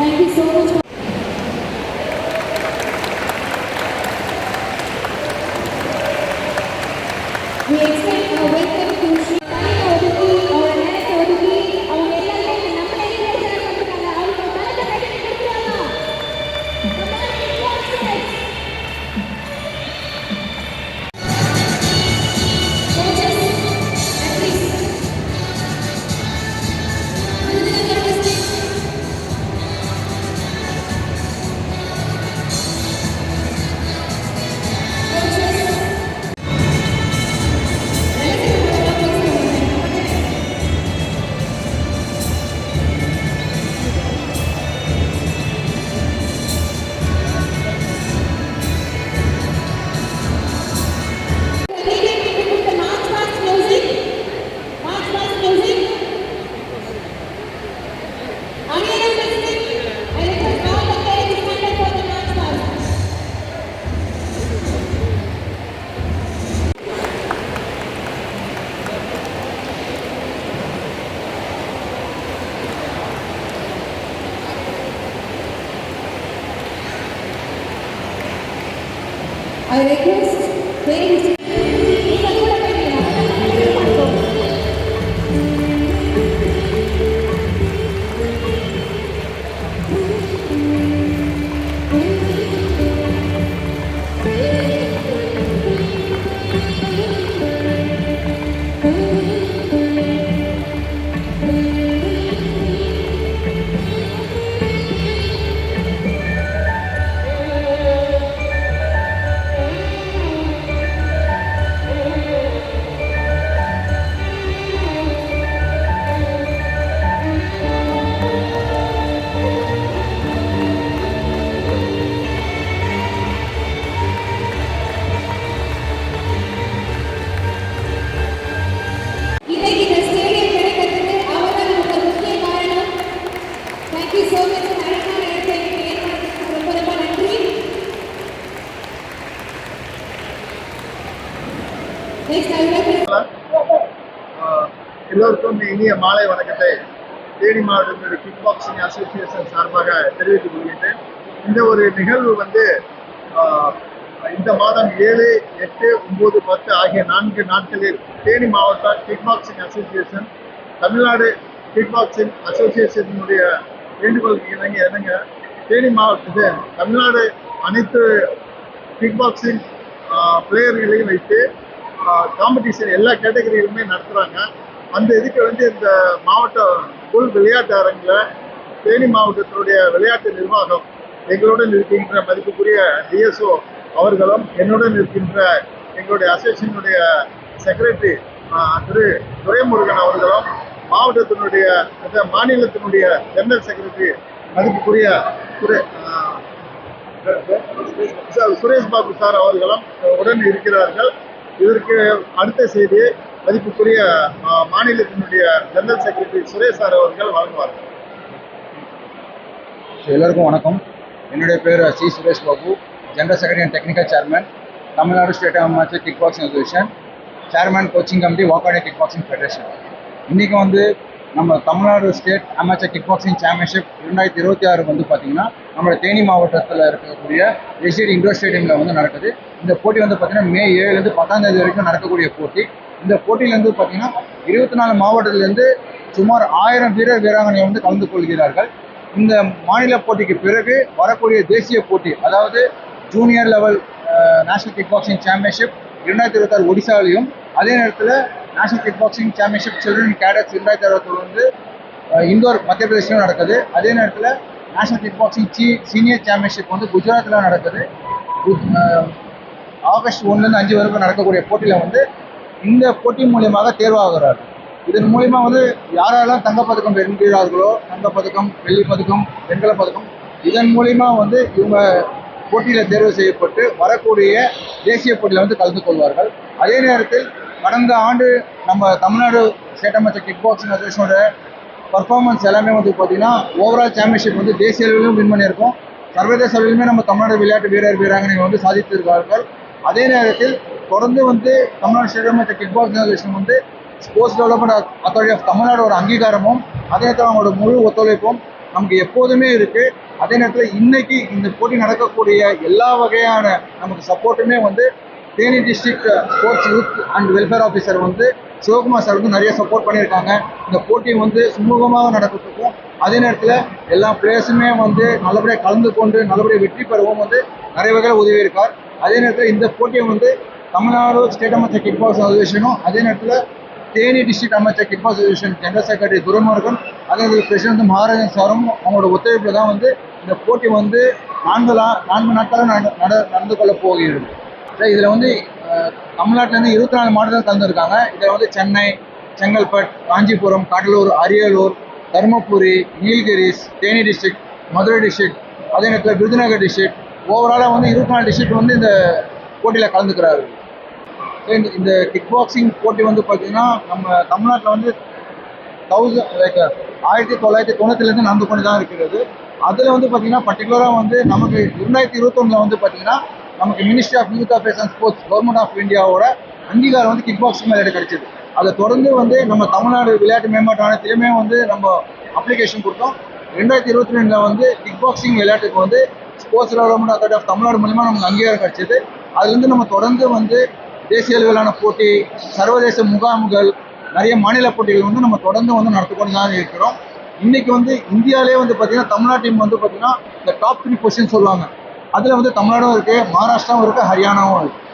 Thank you so much. We extend a welcome to Sri Odiki, our next Odiki, our எல்லாரும் நம்ம elevation பண்ணிட்டாங்க. அவங்க தரத்தை கட்டி கொடுத்துறாங்க. I request very எல்லோருக்கும் இனிய மாலை வணக்கத்தை தேனி மாவட்ட கிக் பாக்ஸிங் அசோசியேஷன் சார்பாக தெரிவித்துக் கொள்கின்றேன். இந்த ஒரு நிகழ்வு இந்த மாதம் 7, 8, 9, 10 ஆகிய 4 நாட்களில் தேனி மாவட்ட kick boxing association Tamil Nadu kick boxing அசோசியேஷனுடைய வேண்டுகோளுக்கு இணங்க தேனி மாவட்டத்தில் தமிழ்நாடு அனைத்து கிக் பாக்ஸிங் பிளேயர்களையும் வைத்து காம்படிஷன் எல்லா கேட்டகரியிலுமே நடத்துகிறாங்க. அந்த இதுக்கு இந்த மாவட்ட புல் விளையாட்டு அரங்கில் தேனி மாவட்டத்தினுடைய விளையாட்டு நிர்வாகம் எங்களுடன் இருக்கின்ற மதிப்புக்குரிய டிஎஸ்ஓ அவர்களும் என்னுடன் இருக்கின்ற எங்களுடைய அசோசியேஷனுடைய செக்ரட்டரி திரு துரைமுருகன் அவர்களும் மாவட்டத்தினுடைய மாநிலத்தினுடைய ஜெனரல் செக்ரட்டரி மதிப்புக்குரிய சுரேஷ் பாபு சார் அவர்களும் உடன் இருக்கிறார்கள். இதற்கு அடுத்த செய்தி மதிப்புக்குரிய மாநிலத்தினுடைய ஜெனரல் செக்ரட்டரி சுரேஷ் சார் அவர்கள் வழங்குவார்கள். எல்லாருக்கும் வணக்கம். என்னுடைய பேர் C Suresh Babu, general secretary and technical chairman, Tamil Nadu state amateur kick boxing association, chairman coaching committee, வாக்காடி கிக் பாக்ஸிங் ஃபெடரேஷன். இன்றைக்கி நம்ம Tamil Nadu state amateur kick boxing championship 2026 பார்த்தீங்கன்னா நம்ம தேனி மாவட்டத்தில் இருக்கக்கூடிய எஸ்டிடி இண்டோர் ஸ்டேடியமில் நடக்குது. இந்த போட்டி பார்த்தீங்கன்னா மே 7 10 தேதி வரைக்கும் நடக்கக்கூடிய போட்டி. இந்த போட்டியிலேருந்து பார்த்தீங்கன்னா 24 மாவட்டத்திலேருந்து சுமார் 1000 வீரர் வீராங்கனை கலந்து கொள்கிறார்கள். இந்த மாநில போட்டிக்கு பிறகு வரக்கூடிய தேசிய போட்டி, அதாவது junior level national kick boxing championship 2026 ஒடிசாவிலையும், அதே நேரத்தில் national kick boxing championship children cadets 2026 Indore மத்திய பிரதேசிலும் நடக்குது. அதே நேரத்தில் national kick boxing senior championship குஜராத்தில் நடக்குது. ஆகஸ்ட் 1 5 வரைக்கும் நடக்கக்கூடிய போட்டியில் இந்த போட்டி மூலியமாக தேர்வாகிறார். இதன் மூலிமா யாரெல்லாம் தங்கப்பதக்கம் வெல்கிறார்களோ, தங்கப்பதக்கம், வெள்ளிப்பதக்கம், வெண்கலப் பதக்கம், இதன் மூலிமா இவங்க போட்டியில் தேர்வு செய்யப்பட்டு வரக்கூடிய தேசிய போட்டியில் கலந்து கொள்வார்கள். அதே நேரத்தில் கடந்த ஆண்டு நம்ம Tamil Nadu state amateur kick boxing அசோசியேஷனோட பர்ஃபார்மன்ஸ் எல்லாமே பார்த்தீங்கன்னா ஓவரால் சாம்பியன்ஷிப் தேசிய அளவிலும் வின் பண்ணியிருக்கோம். சர்வதேச அளவிலுமே நம்ம தமிழ்நாடு விளையாட்டு வீரர் வீராங்கனை சாதித்திருக்கிறார்கள். அதே நேரத்தில் தொடர்ந்து Tamil Nadu state amateur kick boxing association sports development authority of Tamil Nadu ஒரு அங்கீகாரமும், அதே நேரத்தில் அவங்களோட முழு ஒத்துழைப்பும் நமக்கு எப்போதுமே இருக்கு. அதே நேரத்தில் இன்னைக்கு இந்த போட்டி நடக்கக்கூடிய எல்லா வகையான நமக்கு சப்போர்ட்டுமே வந்து Theni district sports youth and welfare officer வந்து சிவகுமார் சார் வந்து நிறைய சப்போர்ட் பண்ணியிருக்காங்க. இந்த போட்டி வந்து சுமூகமாக நடக்கிறதுக்கும் அதே நேரத்தில் எல்லா பிளேயர்ஸுமே வந்து நல்லபடியாக கலந்து கொண்டு நல்லபடியாக வெற்றி பெறவும் வந்து நிறைய வகையில் உதவி இருக்கார். அதே நேரத்தில் இந்த போட்டியை வந்து தமிழ்நாடு ஸ்டேட் அமைச்சர் கிக் பாக்ஸ் அசோசியேஷனும் அதே நேரத்தில் தேனி டிஸ்ட்ரிக்ட் அமைச்சர் kick box association general secretary Duraimurugan அதே நேரத்தில் பிரசிடண்ட் மகாராஜன் சாரும் அவங்களோட ஒத்துழைப்பில் தான் வந்து இந்த போட்டி வந்து 4 நாட்களாக நடந்து கொள்ள போகிறது. இதில் வந்து தமிழ்நாட்டிலேருந்து 24 மாவட்டத்தில் கலந்துருக்காங்க. இதில் வந்து சென்னை, செங்கல்பட்டு, காஞ்சிபுரம், கடலூர், அரியலூர், தருமபுரி, நீலகிரிஸ், தேனி டிஸ்ட்ரிக்ட், மதுரை டிஸ்ட்ரிக்ட், அதே நேரத்தில் விருதுநகர் டிஸ்ட்ரிக்ட், ஓவராலாக வந்து 24 டிஸ்ட்ரிக்ட் வந்து இந்த போட்டியில் கலந்துக்கிறாரு. இந்த கிக் பாக்ஸிங் போட்டி வந்து பார்த்தீங்கன்னா நம்ம தமிழ்நாட்டில் வந்து 1990 நடந்து கொண்டு தான் இருக்கிறது. அதில் வந்து பார்த்தீங்கன்னா பர்டிகுலராக வந்து நமக்கு 2021 வந்து பார்த்தீங்கன்னா நமக்கு ministry of youth affairs and sports government of இந்தியாவோட அங்கீகாரம் வந்து கிக் பாக்ஸிங் விளையாட்டு கிடைச்சிது. அதை தொடர்ந்து வந்து நம்ம தமிழ்நாடு விளையாட்டு மேம்பாட்டு ஆணையத்திலுமே வந்து நம்ம அப்ளிகேஷன் கொடுத்தோம். 2022 வந்து கிக் பாக்ஸிங் விளையாட்டுக்கு வந்து sports development authority of Tamil Nadu மூலமா நமக்கு அங்கீகாரம் கிடைச்சது. அதுலேருந்து நம்ம தொடர்ந்து வந்து தேசிய அளவிலான போட்டி, சர்வதேச முகாம்கள், நிறைய மாநில போட்டிகள் வந்து நம்ம தொடர்ந்து வந்து நடத்தி கொண்டு தான் இருக்கிறோம். இன்னைக்கு வந்து இந்தியாவிலே வந்து பார்த்தீங்கன்னா தமிழ்நாடு டீம் வந்து பார்த்தீங்கன்னா இந்த டாப் 3 பொசிஷன் சொல்லுவாங்க. அதில் வந்து தமிழ்நாடும் இருக்குது, மகாராஷ்டிராவும் இருக்குது, ஹரியானாவும் இருக்குது.